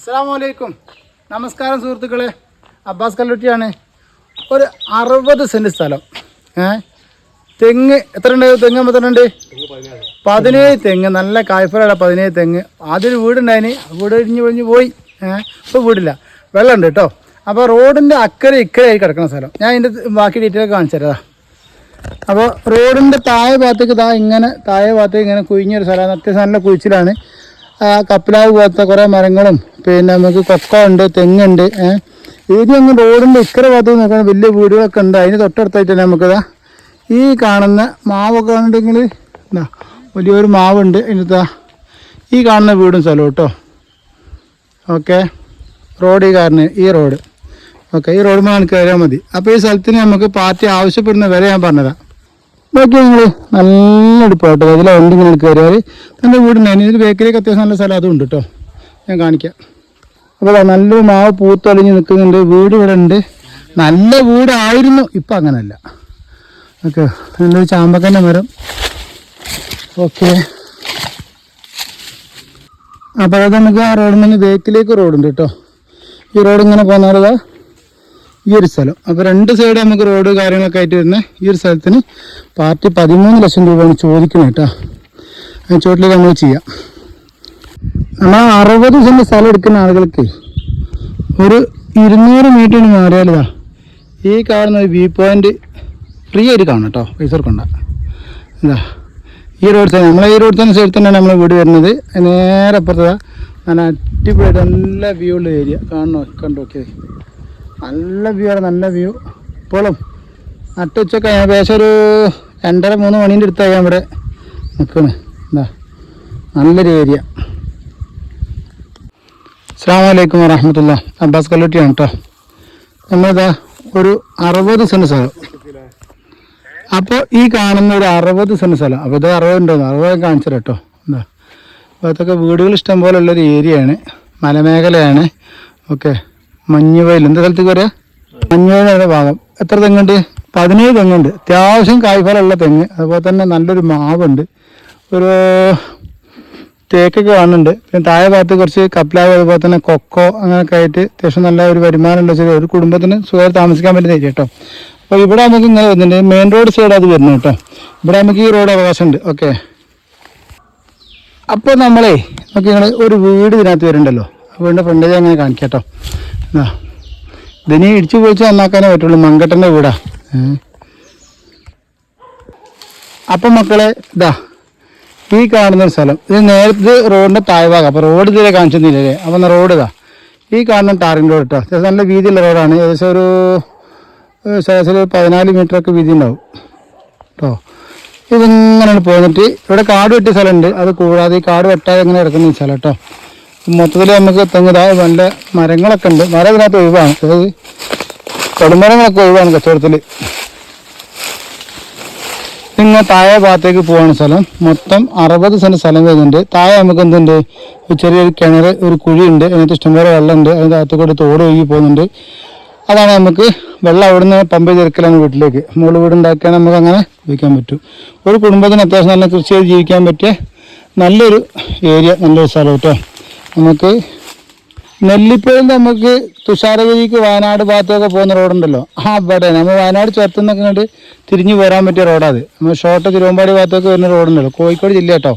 അസ്സലാമു നമസ്കാരം സുഹൃത്തുക്കളെ, അബ്ബാസ് കല്ലുട്ടിയാണ്. ഒരു 60 സെൻറ്റ് സ്ഥലം. തെങ്ങ് എത്ര ഉണ്ട്? തെങ്ങ് എത്ര ഉണ്ട്? 17 തെങ്ങ്. നല്ല കായ്ഫലമുള്ള 17 തെങ്ങ്. ആദ്യം വീടുണ്ടായിന്, വീട് ഇഴിഞ്ഞ് പോയി. ഇപ്പോൾ വീടില്ല, വെള്ളമുണ്ട് കേട്ടോ. അപ്പോൾ റോഡിൻ്റെ അക്കരെ ഇക്കരയായി കിടക്കുന്ന സ്ഥലം. ഞാൻ ഇതിൻ്റെ ബാക്കി ഡീറ്റെയിൽ കാണിച്ചു തരാം. അപ്പോൾ റോഡിൻ്റെ താഴെ ഭാഗത്തേക്ക് താഴെ ഭാഗത്തേക്ക് ഇങ്ങനെ കുഴിഞ്ഞൊരു സ്ഥലമാണ്. അത്യാവശ്യം നല്ല കുഴിച്ചിലാണ്. കപ്പിലാവ് പോലത്തെ കുറേ മരങ്ങളും പിന്നെ നമുക്ക് കൊക്ക ഉണ്ട്, തെങ്ങുണ്ട്. ഇത് അങ്ങ് റോഡിൻ്റെ ഇക്കര ഭാഗത്ത് നോക്കുകയാണെങ്കിൽ വലിയ വീടുകളൊക്കെ ഉണ്ട്. അതിന് തൊട്ടടുത്തായിട്ട് തന്നെ നമുക്കിതാ ഈ കാണുന്ന മാവൊക്കെ ഉണ്ടെങ്കിൽ എന്താ വലിയൊരു മാവുണ്ട്. അതിനകത്താ ഈ കാണുന്ന വീടും സ്ഥലവും കേട്ടോ. ഓക്കെ, റോഡ് ഈ റോഡ് ഓക്കെ, ഈ റോഡ് മേലെ കയറിയാൽ മതി. അപ്പോൾ ഈ സ്ഥലത്തിന് നമുക്ക് പാർട്ടി ആവശ്യപ്പെടുന്ന വില ഞാൻ പറഞ്ഞുതരാം. ബാക്കി നിങ്ങൾ നല്ല എടുപ്പാട്ടോ. അതിലെ വണ്ടി ഇങ്ങനെ കയറിയാൽ നല്ല വീടുണ്ടായിരുന്നു. ഇതിൽ ബേക്കറിയൊക്കെ അത്യാവശ്യം നല്ല സ്ഥലം അതും ഉണ്ട് കേട്ടോ, ഞാൻ കാണിക്കാം. അപ്പോൾ നല്ലൊരു മാവ് പൂത്തൊലിഞ്ഞ് നിൽക്കുന്നുണ്ട്. വീട് ഇവിടെ ഉണ്ട്. നല്ല വീടായിരുന്നു, ഇപ്പം അങ്ങനെയല്ല. ഓക്കെ, നല്ലൊരു ചാമ്പക്കൻ്റെ മരം. ഓക്കെ, അപ്പോൾ അത് നമുക്ക് ആ റോഡിൽ നിന്ന് ബേക്കിലേക്ക് റോഡുണ്ട് കേട്ടോ. ഈ റോഡ് ഇങ്ങനെ പോകുന്നതാ ഈ ഒരു സ്ഥലം. അപ്പോൾ 2 സൈഡ് നമുക്ക് റോഡ് കാര്യങ്ങളൊക്കെ ആയിട്ട് വരുന്ന ഈ ഒരു സ്ഥലത്തിന് പാർട്ടി 13 ലക്ഷം രൂപയാണ് ചോദിക്കുന്നത് കേട്ടോ. അതിന് ചോട്ടിലേക്ക് നമ്മൾ ചെയ്യാം. നമ്മൾ 60 സെൻറ്റ് സ്ഥലം എടുക്കുന്ന ആളുകൾക്ക് ഒരു 200 മീറ്ററിന് മാറിയാലിതാ ഈ കാണുന്ന ഒരു വ്യൂ പോയിൻ്റ് ഫ്രീ ആയിട്ട് കാണാം കേട്ടോ, പൈസ കൊടുക്കണ്ട. എന്താ ഈ റോഡ് സൈഡ്, നമ്മളെ ഈ റോഡ് സൈഡിൽ തന്നെയാണ് നമ്മൾ വീട് വരുന്നത്. നേരെ അപ്പുറത്താ നല്ല അടിപൊളിയായിട്ട് നല്ല വ്യൂ ഉള്ള ഏരിയ കണ്ടോക്കിയത്. നല്ല വ്യൂ ആണ്, നല്ല വ്യൂ. ഇപ്പോഴും നട്ടുച്ചൊക്കെ ഏകദേശം ഒരു 2:30-3 മണീൻ്റെ അടുത്തായി ഇവിടെ നിൽക്കുന്നത്. എന്താ നല്ലൊരു ഏരിയ. അസ്സലാമു അലൈക്കും വറഹ്മത്തുള്ളാഹി. അബ്ബാസ് കല്ലുട്ടിയാണ് കേട്ടോ. നമ്മളിതാ ഒരു 60 സെൻറ്റ് സ്ഥലം. അപ്പോൾ ഈ കാണുന്ന ഒരു 60 സെൻറ്റ് സ്ഥലം. അപ്പോൾ ഇത് 60 ഉണ്ടോന്ന് 60 കാണിച്ചത് കേട്ടോ. എന്താ അതൊക്കെ വീടുകൾ ഇഷ്ടം പോലെ ഉള്ളൊരു ഏരിയയാണ്, മലമേഖലയാണ്. ഓക്കെ, മഞ്ഞുവയൽ എന്താ സ്ഥലത്തേക്ക് വരിക? മഞ്ഞുവയലിൻ്റെ ഭാഗം. എത്ര തെങ്ങുണ്ട്? 17 തെങ്ങുണ്ട്. അത്യാവശ്യം കായ്ഫലമുള്ള തെങ്ങ്. അതുപോലെ തന്നെ നല്ലൊരു മാവുണ്ട്, ഒരു തേക്കൊക്കെ കാണുന്നുണ്ട്. പിന്നെ താഴെ ഭാഗത്ത് കുറച്ച് കപ്ലാവ്, അതുപോലെ തന്നെ കൊക്കോ അങ്ങനെയൊക്കെ ആയിട്ട് അത്യാവശ്യം നല്ല ഒരു വരുമാനമുള്ള ഒരു കുടുംബത്തിന് സുഖമായി താമസിക്കാൻ പറ്റുന്ന ഏരിയ കേട്ടോ. അപ്പോൾ ഇവിടെ നമുക്ക് ഇങ്ങനെ വരുന്നുണ്ട്, മെയിൻ റോഡ് സൈഡ് അത് വരുന്നു കേട്ടോ. ഇവിടെ നമുക്ക് ഈ റോഡ് അവകാശമുണ്ട്. ഓക്കെ, അപ്പോൾ നമ്മളെ നമുക്ക് നിങ്ങൾ ഒരു വീട് ഇതിനകത്ത് വരുന്നുണ്ടല്ലോ, വീടിൻ്റെ ഫ്രണ്ടേജ് അങ്ങനെ കാണിക്കാം കേട്ടോ. ഇതിനെ ഇടിച്ചു പൊളിച്ച് നന്നാക്കാനേ പറ്റുള്ളൂ. മങ്കട്ടൻ്റെ വീടാ. അപ്പം മക്കളെ ഇതാ ഈ കാണുന്നൊരു സ്ഥലം. ഇത് നേരത്തെ റോഡിൻ്റെ താഴ്ഭാഗം. അപ്പോൾ റോഡ് ഇതുവരെ കാണിച്ചൊന്നുമില്ലേ. അപ്പം റോഡ് ഇതാ ഈ കാണുന്ന ടാറിങ് റോഡ് കേട്ടോ. അത്യാവശ്യം നല്ല വീതിയുള്ള റോഡാണ്. ഏകദേശം ഒരു 14 മീറ്ററൊക്കെ വീതി ഉണ്ടാവും കേട്ടോ. ഇതിങ്ങനെയാണ് പോന്നിട്ട് ഇവിടെ കാട് വെട്ടിയ സ്ഥലമുണ്ട്. അത് കൂടാതെ ഈ കാട് വെട്ടാതെ ഇങ്ങനെ കിടക്കുന്ന സ്ഥലം കേട്ടോ. മൊത്തത്തിൽ നമുക്ക് തെങ്ങുതായ നല്ല മരങ്ങളൊക്കെ ഉണ്ട്. മരം ഇതിനകത്ത് ഒഴിവാണ്, അതായത് കൊടുമരങ്ങളൊക്കെ ഒഴിവാണ് കച്ചവടത്തിൽ. ഇങ്ങനെ താഴെ ഭാഗത്തേക്ക് പോകാണ് സ്ഥലം. മൊത്തം 60 സെൻറ്റ് സ്ഥലം വരുന്നുണ്ട്. താഴെ നമുക്ക് എന്തുണ്ട്, ചെറിയൊരു കിണർ, ഒരു കുഴിയുണ്ട്. അതിനകത്ത് ഇഷ്ടംപോലെ വെള്ളമുണ്ട്. അതിൻ്റെ അകത്ത് കൂടെ തോട് ഒഴുകി പോകുന്നുണ്ട്. അതാണ് നമുക്ക് വെള്ളം അവിടെ നിന്ന് പമ്പ് ചെയ്തെടുക്കലാണ് വീട്ടിലേക്ക്. മുകളിൽ വീടുണ്ടാക്കിയാൽ നമുക്ക് അങ്ങനെ ഉപയോഗിക്കാൻ പറ്റും. ഒരു കുടുംബത്തിന് അത്യാവശ്യം നല്ല കൃഷി ചെയ്ത് ജീവിക്കാൻ പറ്റിയ നല്ലൊരു ഏരിയ, നല്ലൊരു സ്ഥലം കേട്ടോ. നമുക്ക് നെല്ലിപ്പയിൽ നമുക്ക് തുഷാരഗിരിക്ക് വയനാട് ഭാഗത്തൊക്കെ പോകുന്ന റോഡുണ്ടല്ലോ, അവിടെ നമ്മൾ വയനാട് ചുരത്തുനിന്നൊക്കെ ഇങ്ങോട്ട് തിരിഞ്ഞ് വരാൻ പറ്റിയ റോഡാത്. നമ്മൾ ഷോർട്ട് തിരുവമ്പാടി ഭാഗത്തൊക്കെ വരുന്ന റോഡുണ്ടല്ലോ, കോഴിക്കോട് ജില്ല കേട്ടോ.